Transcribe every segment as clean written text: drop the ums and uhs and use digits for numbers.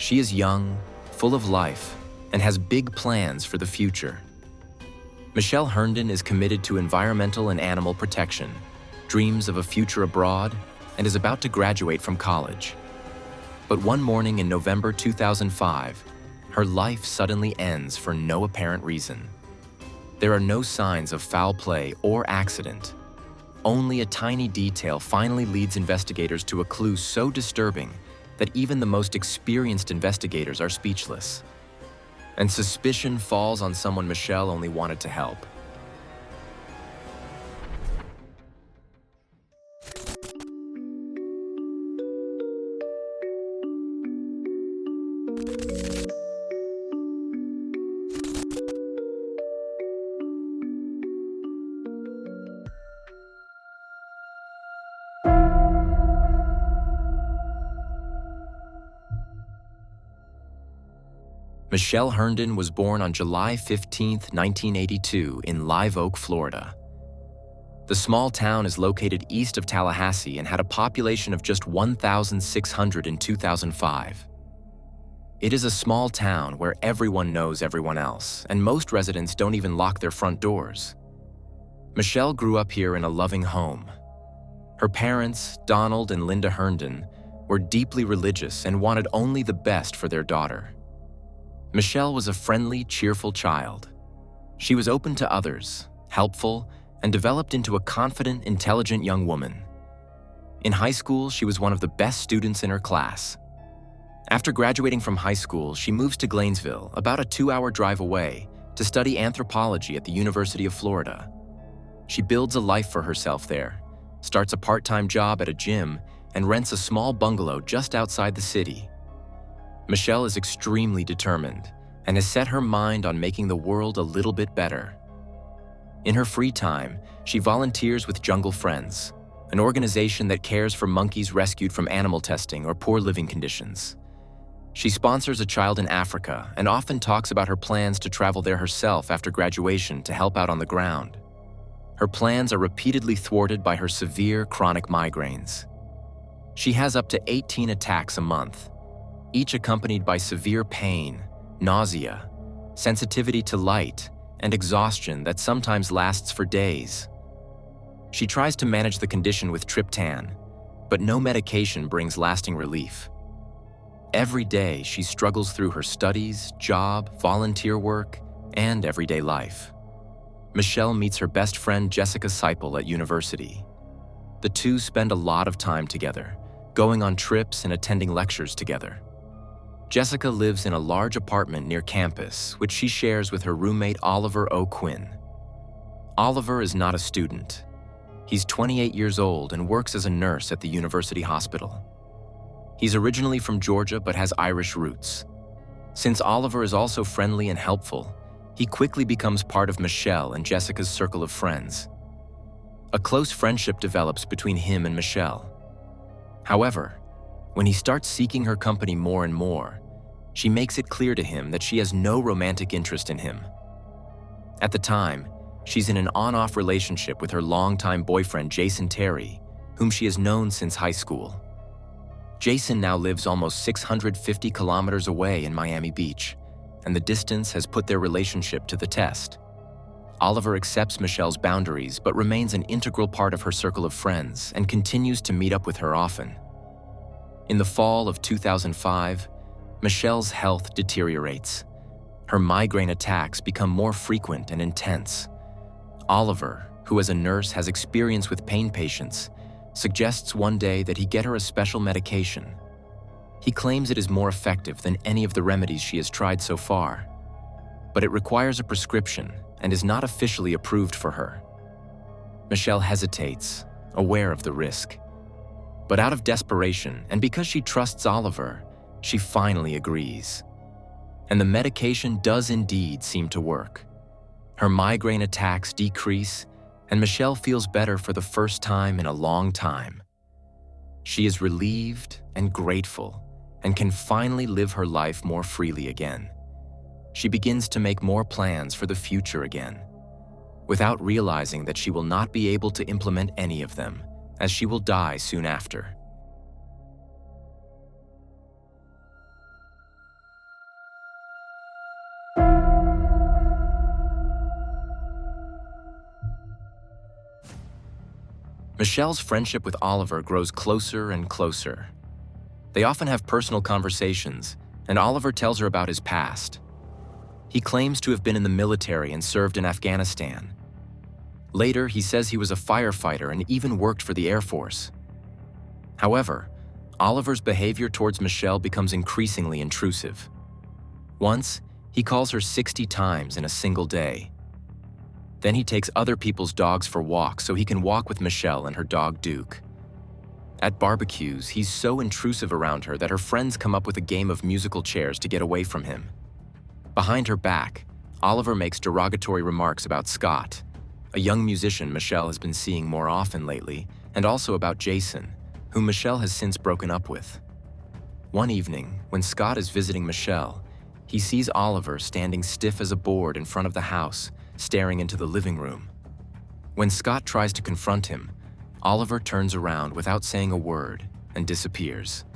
She is young, full of life, and has big plans for the future. Michelle Herndon is committed to environmental and animal protection, dreams of a future abroad, and is about to graduate from college. But one morning in November 2005, her life suddenly ends for no apparent reason. There are no signs of foul play or accident. Only a tiny detail finally leads investigators to a clue so disturbing that even the most experienced investigators are speechless. And suspicion falls on someone Michelle only wanted to help. Michelle Herndon was born on July 15, 1982 in Live Oak, Florida. The small town is located east of Tallahassee and had a population of just 1,600 in 2005. It is a small town where everyone knows everyone else, and most residents don't even lock their front doors. Michelle grew up here in a loving home. Her parents, Donald and Linda Herndon, were deeply religious and wanted only the best for their daughter. Michelle was a friendly, cheerful child. She was open to others, helpful, and developed into a confident, intelligent young woman. In high school, she was one of the best students in her class. After graduating from high school, she moves to Gainesville, about a 2-hour drive away, to study anthropology at the University of Florida. She builds a life for herself there, starts a part-time job at a gym, and rents a small bungalow just outside the city. Michelle is extremely determined and has set her mind on making the world a little bit better. In her free time, she volunteers with Jungle Friends, an organization that cares for monkeys rescued from animal testing or poor living conditions. She sponsors a child in Africa and often talks about her plans to travel there herself after graduation to help out on the ground. Her plans are repeatedly thwarted by her severe chronic migraines. She has up to 18 attacks a month, each accompanied by severe pain, nausea, sensitivity to light, and exhaustion that sometimes lasts for days. She tries to manage the condition with triptan, but no medication brings lasting relief. Every day, she struggles through her studies, job, volunteer work, and everyday life. Michelle meets her best friend Jessica Seipel at university. The two spend a lot of time together, going on trips and attending lectures together. Jessica lives in a large apartment near campus, which she shares with her roommate Oliver O'Quinn. Oliver is not a student. He's 28 years old and works as a nurse at the university hospital. He's originally from Georgia but has Irish roots. Since Oliver is also friendly and helpful, he quickly becomes part of Michelle and Jessica's circle of friends. A close friendship develops between him and Michelle. However, when he starts seeking her company more and more, she makes it clear to him that she has no romantic interest in him. At the time, she's in an on-off relationship with her longtime boyfriend Jason Terry, whom she has known since high school. Jason now lives almost 650 kilometers away in Miami Beach, and the distance has put their relationship to the test. Oliver accepts Michelle's boundaries but remains an integral part of her circle of friends and continues to meet up with her often. In the fall of 2005, Michelle's health deteriorates. Her migraine attacks become more frequent and intense. Oliver, who as a nurse has experience with pain patients, suggests one day that he get her a special medication. He claims it is more effective than any of the remedies she has tried so far, but it requires a prescription and is not officially approved for her. Michelle hesitates, aware of the risk. But out of desperation, and because she trusts Oliver, she finally agrees. And the medication does indeed seem to work. Her migraine attacks decrease, and Michelle feels better for the first time in a long time. She is relieved and grateful, and can finally live her life more freely again. She begins to make more plans for the future again, without realizing that she will not be able to implement any of them, as she will die soon after. Michelle's friendship with Oliver grows closer and closer. They often have personal conversations, and Oliver tells her about his past. He claims to have been in the military and served in Afghanistan. Later, he says he was a firefighter and even worked for the Air Force. However, Oliver's behavior towards Michelle becomes increasingly intrusive. Once, he calls her 60 times in a single day. Then he takes other people's dogs for walks so he can walk with Michelle and her dog Duke. At barbecues, he's so intrusive around her that her friends come up with a game of musical chairs to get away from him. Behind her back, Oliver makes derogatory remarks about Scott, a young musician Michelle has been seeing more often lately, and also about Jason, whom Michelle has since broken up with. One evening, when Scott is visiting Michelle, he sees Oliver standing stiff as a board in front of the house, staring into the living room. When Scott tries to confront him, Oliver turns around without saying a word and disappears.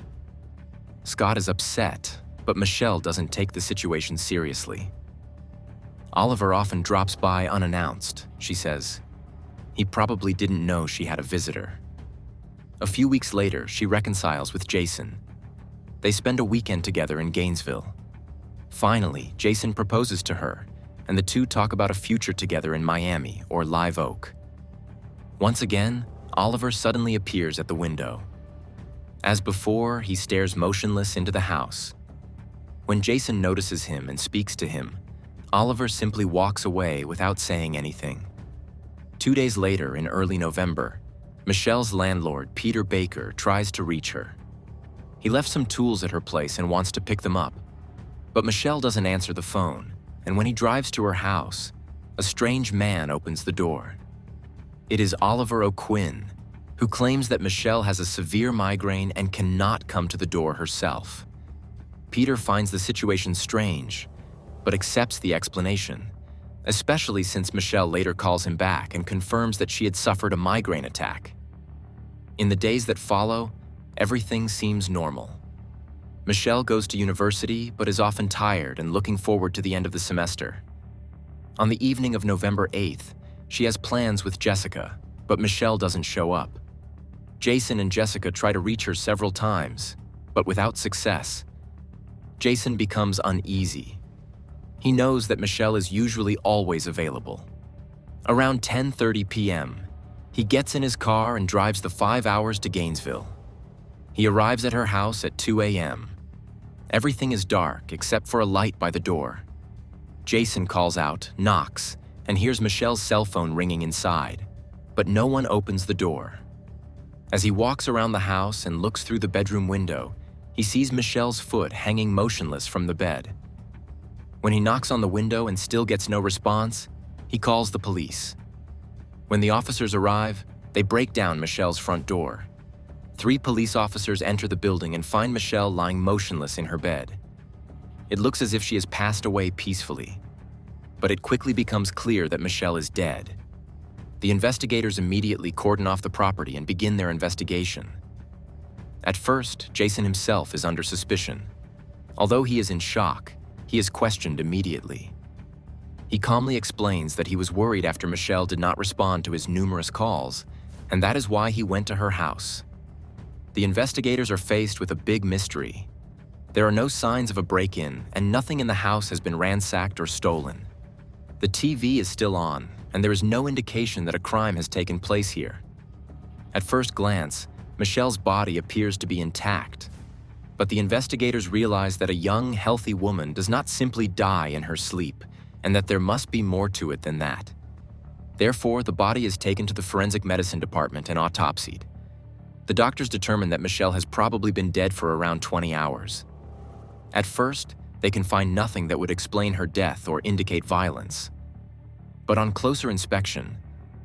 Scott is upset, but Michelle doesn't take the situation seriously. Oliver often drops by unannounced, she says. He probably didn't know she had a visitor. A few weeks later, she reconciles with Jason. They spend a weekend together in Gainesville. Finally, Jason proposes to her, and the two talk about a future together in Miami or Live Oak. Once again, Oliver suddenly appears at the window. As before, he stares motionless into the house. When Jason notices him and speaks to him, Oliver simply walks away without saying anything. 2 days later, in early November, Michelle's landlord, Peter Baker, tries to reach her. He left some tools at her place and wants to pick them up, but Michelle doesn't answer the phone, and when he drives to her house, a strange man opens the door. It is Oliver O'Quinn, who claims that Michelle has a severe migraine and cannot come to the door herself. Peter finds the situation strange, but accepts the explanation, especially since Michelle later calls him back and confirms that she had suffered a migraine attack. In the days that follow, everything seems normal. Michelle goes to university but is often tired and looking forward to the end of the semester. On the evening of November 8th, she has plans with Jessica, but Michelle doesn't show up. Jason and Jessica try to reach her several times, but without success. Jason becomes uneasy. He knows that Michelle is usually always available. Around 10:30 p.m., he gets in his car and drives the 5 hours to Gainesville. He arrives at her house at 2 a.m. Everything is dark except for a light by the door. Jason calls out, knocks, and hears Michelle's cell phone ringing inside, but no one opens the door. As he walks around the house and looks through the bedroom window, he sees Michelle's foot hanging motionless from the bed. When he knocks on the window and still gets no response, he calls the police. When the officers arrive, they break down Michelle's front door. 3 police officers enter the building and find Michelle lying motionless in her bed. It looks as if she has passed away peacefully, but it quickly becomes clear that Michelle is dead. The investigators immediately cordon off the property and begin their investigation. At first, Jason himself is under suspicion. Although he is in shock, he is questioned immediately. He calmly explains that he was worried after Michelle did not respond to his numerous calls, and that is why he went to her house. The investigators are faced with a big mystery. There are no signs of a break-in, and nothing in the house has been ransacked or stolen. The TV is still on, and there is no indication that a crime has taken place here. At first glance, Michelle's body appears to be intact, but the investigators realize that a young, healthy woman does not simply die in her sleep, and that there must be more to it than that. Therefore, the body is taken to the forensic medicine department and autopsied. The doctors determine that Michelle has probably been dead for around 20 hours. At first, they can find nothing that would explain her death or indicate violence. But on closer inspection,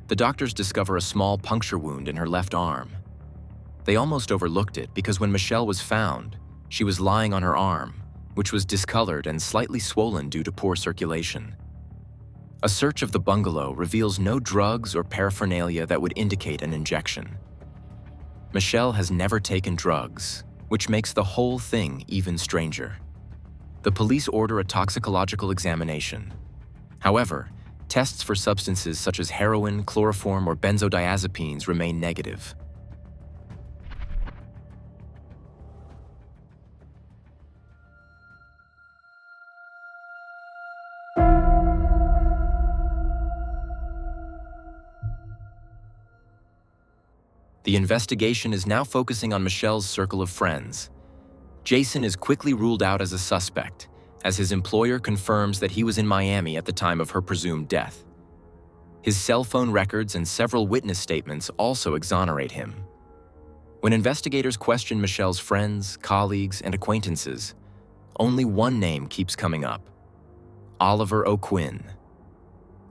the doctors discover a small puncture wound in her left arm. They almost overlooked it because when Michelle was found, she was lying on her arm, which was discolored and slightly swollen due to poor circulation. A search of the bungalow reveals no drugs or paraphernalia that would indicate an injection. Michelle has never taken drugs, which makes the whole thing even stranger. The police order a toxicological examination. However, tests for substances such as heroin, chloroform, or benzodiazepines remain negative. The investigation is now focusing on Michelle's circle of friends. Jason is quickly ruled out as a suspect, as his employer confirms that he was in Miami at the time of her presumed death. His cell phone records and several witness statements also exonerate him. When investigators question Michelle's friends, colleagues, and acquaintances, only one name keeps coming up: Oliver O'Quinn.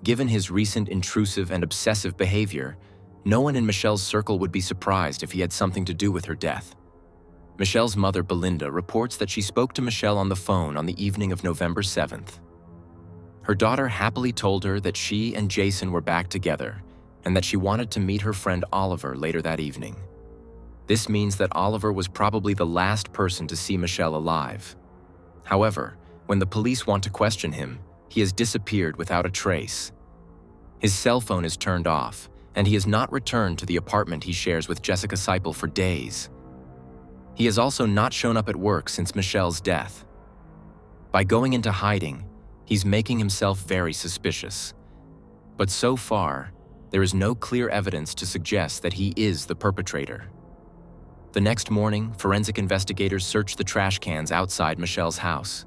Given his recent intrusive and obsessive behavior, no one in Michelle's circle would be surprised if he had something to do with her death. Michelle's mother, Belinda, reports that she spoke to Michelle on the phone on the evening of November 7th. Her daughter happily told her that she and Jason were back together and that she wanted to meet her friend Oliver later that evening. This means that Oliver was probably the last person to see Michelle alive. However, when the police want to question him, he has disappeared without a trace. His cell phone is turned off, and he has not returned to the apartment he shares with Jessica Seipel for days. He has also not shown up at work since Michelle's death. By going into hiding, he's making himself very suspicious. But so far, there is no clear evidence to suggest that he is the perpetrator. The next morning, forensic investigators search the trash cans outside Michelle's house.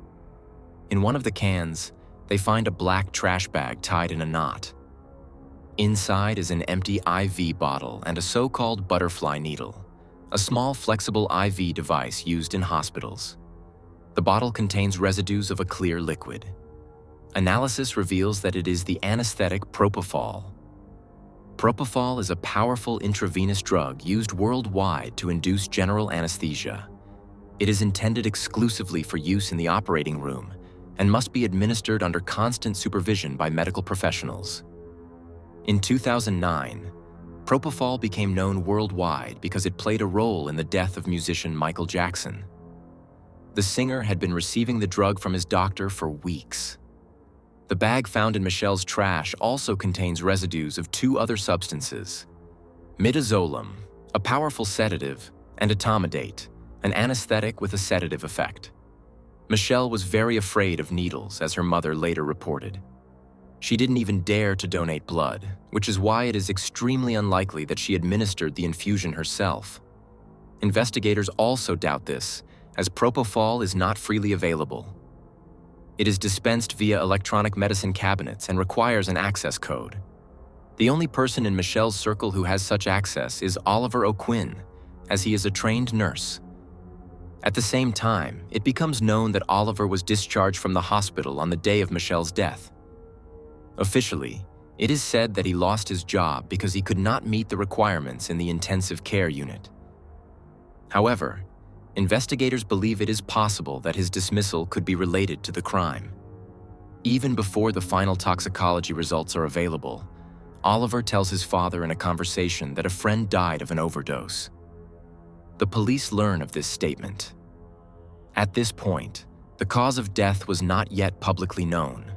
In one of the cans, they find a black trash bag tied in a knot. Inside is an empty IV bottle and a so-called butterfly needle, a small flexible IV device used in hospitals. The bottle contains residues of a clear liquid. Analysis reveals that it is the anesthetic propofol. Propofol is a powerful intravenous drug used worldwide to induce general anesthesia. It is intended exclusively for use in the operating room and must be administered under constant supervision by medical professionals. In 2009, propofol became known worldwide because it played a role in the death of musician Michael Jackson. The singer had been receiving the drug from his doctor for weeks. The bag found in Michelle's trash also contains residues of two other substances: midazolam, a powerful sedative, and etomidate, an anesthetic with a sedative effect. Michelle was very afraid of needles, as her mother later reported. She didn't even dare to donate blood, which is why it is extremely unlikely that she administered the infusion herself. Investigators also doubt this, as propofol is not freely available. It is dispensed via electronic medicine cabinets and requires an access code. The only person in Michelle's circle who has such access is Oliver O'Quinn, as he is a trained nurse. At the same time, it becomes known that Oliver was discharged from the hospital on the day of Michelle's death. Officially, it is said that he lost his job because he could not meet the requirements in the intensive care unit. However, investigators believe it is possible that his dismissal could be related to the crime. Even before the final toxicology results are available, Oliver tells his father in a conversation that a friend died of an overdose. The police learn of this statement. At this point, the cause of death was not yet publicly known,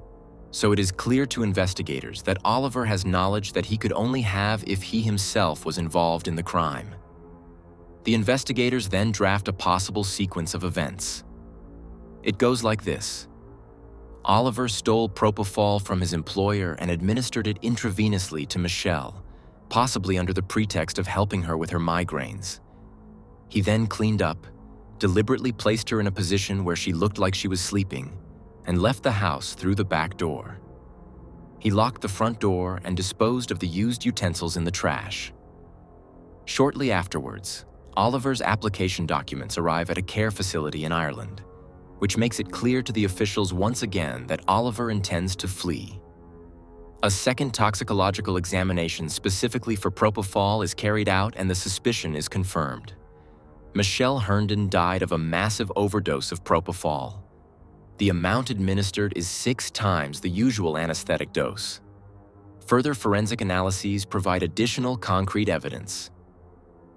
so it is clear to investigators that Oliver has knowledge that he could only have if he himself was involved in the crime. The investigators then draft a possible sequence of events. It goes like this. Oliver stole propofol from his employer and administered it intravenously to Michelle, possibly under the pretext of helping her with her migraines. He then cleaned up, deliberately placed her in a position where she looked like she was sleeping, and left the house through the back door. He locked the front door and disposed of the used utensils in the trash. Shortly afterwards, Oliver's application documents arrive at a care facility in Ireland, which makes it clear to the officials once again that Oliver intends to flee. A second toxicological examination specifically for propofol is carried out and the suspicion is confirmed. Michelle Herndon died of a massive overdose of propofol. The amount administered is 6 times the usual anesthetic dose. Further forensic analyses provide additional concrete evidence.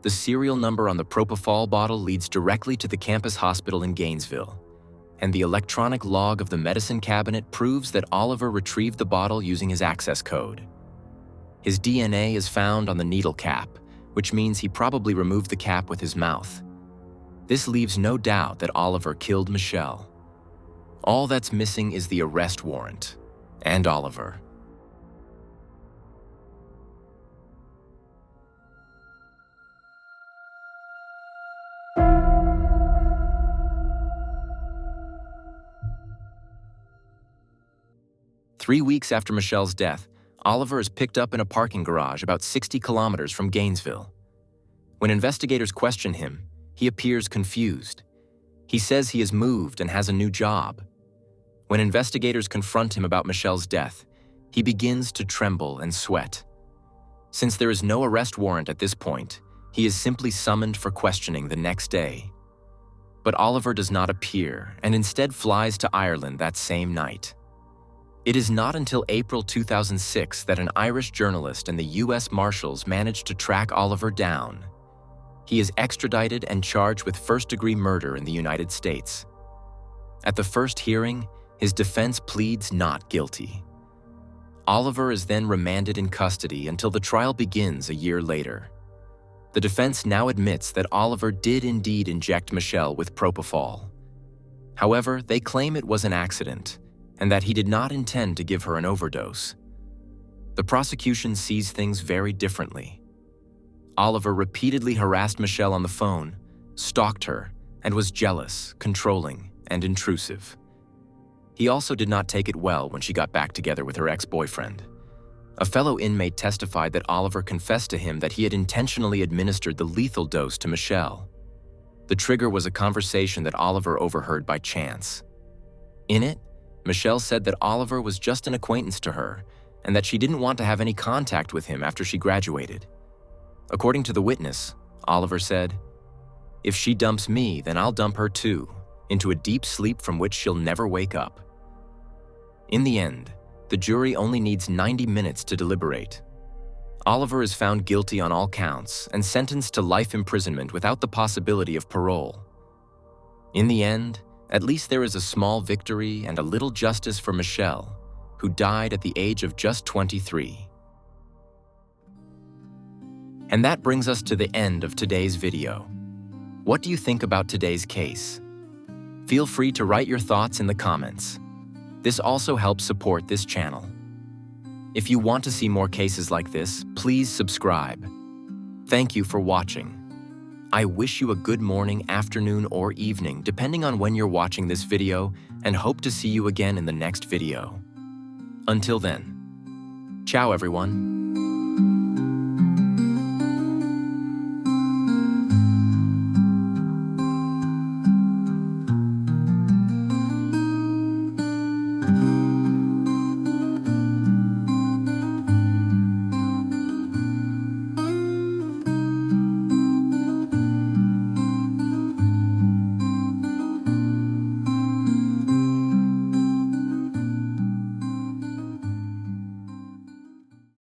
The serial number on the propofol bottle leads directly to the campus hospital in Gainesville, and the electronic log of the medicine cabinet proves that Oliver retrieved the bottle using his access code. His DNA is found on the needle cap, which means he probably removed the cap with his mouth. This leaves no doubt that Oliver killed Michelle. All that's missing is the arrest warrant, and Oliver. Three weeks after Michelle's death, Oliver is picked up in a parking garage about 60 kilometers from Gainesville. When investigators question him, he appears confused. He says he has moved and has a new job. When investigators confront him about Michelle's death, he begins to tremble and sweat. Since there is no arrest warrant at this point, he is simply summoned for questioning the next day. But Oliver does not appear and instead flies to Ireland that same night. It is not until April 2006 that an Irish journalist and the U.S. Marshals managed to track Oliver down. He is extradited and charged with first-degree murder in the United States. At the first hearing, his defense pleads not guilty. Oliver is then remanded in custody until the trial begins a year later. The defense now admits that Oliver did indeed inject Michelle with propofol. However, they claim it was an accident, and that he did not intend to give her an overdose. The prosecution sees things very differently. Oliver repeatedly harassed Michelle on the phone, stalked her, and was jealous, controlling, and intrusive. He also did not take it well when she got back together with her ex-boyfriend. A fellow inmate testified that Oliver confessed to him that he had intentionally administered the lethal dose to Michelle. The trigger was a conversation that Oliver overheard by chance. In it, Michelle said that Oliver was just an acquaintance to her and that she didn't want to have any contact with him after she graduated. According to the witness, Oliver said, "If she dumps me, then I'll dump her too, into a deep sleep from which she'll never wake up." In the end, the jury only needs 90 minutes to deliberate. Oliver is found guilty on all counts and sentenced to life imprisonment without the possibility of parole. In the end, at least there is a small victory and a little justice for Michelle, who died at the age of just 23. And that brings us to the end of today's video. What do you think about today's case? Feel free to write your thoughts in the comments. This also helps support this channel. If you want to see more cases like this, please subscribe. Thank you for watching. I wish you a good morning, afternoon, or evening, depending on when you're watching this video, and hope to see you again in the next video. Until then, ciao everyone.